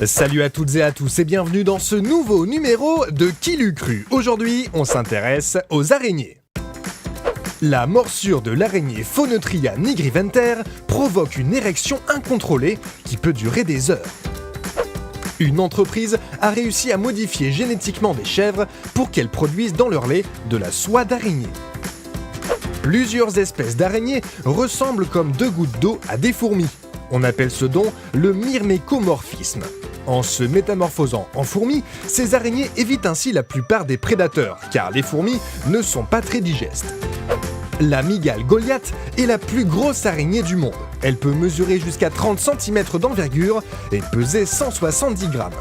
Salut à toutes et à tous et bienvenue dans ce nouveau numéro de Qui l'eût cru. Aujourd'hui, on s'intéresse aux araignées. La morsure de l'araignée Phoneutria nigriventer provoque une érection incontrôlée qui peut durer des heures. Une entreprise a réussi à modifier génétiquement des chèvres pour qu'elles produisent dans leur lait de la soie d'araignée. Plusieurs espèces d'araignées ressemblent comme deux gouttes d'eau à des fourmis. On appelle ce don le myrmécomorphisme. En se métamorphosant en fourmis, ces araignées évitent ainsi la plupart des prédateurs, car les fourmis ne sont pas très digestes. La mygale Goliath est la plus grosse araignée du monde. Elle peut mesurer jusqu'à 30 cm d'envergure et peser 170 grammes.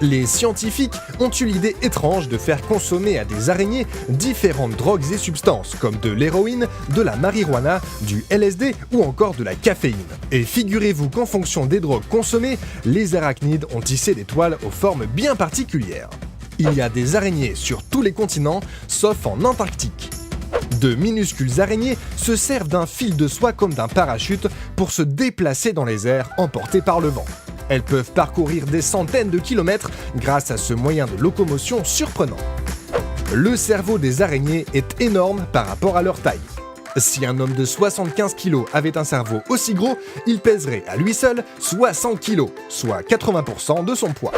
Les scientifiques ont eu l'idée étrange de faire consommer à des araignées différentes drogues et substances, comme de l'héroïne, de la marijuana, du LSD ou encore de la caféine. Et figurez-vous qu'en fonction des drogues consommées, les arachnides ont tissé des toiles aux formes bien particulières. Il y a des araignées sur tous les continents, sauf en Antarctique. De minuscules araignées se servent d'un fil de soie comme d'un parachute pour se déplacer dans les airs emportées par le vent. Elles peuvent parcourir des centaines de kilomètres grâce à ce moyen de locomotion surprenant. Le cerveau des araignées est énorme par rapport à leur taille. Si un homme de 75 kg avait un cerveau aussi gros, il pèserait à lui seul 60 kg, soit 80% de son poids.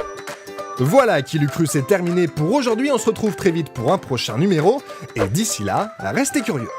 Voilà, Qui l'eût cru, c'est terminé pour aujourd'hui. On se retrouve très vite pour un prochain numéro. Et d'ici là, restez curieux.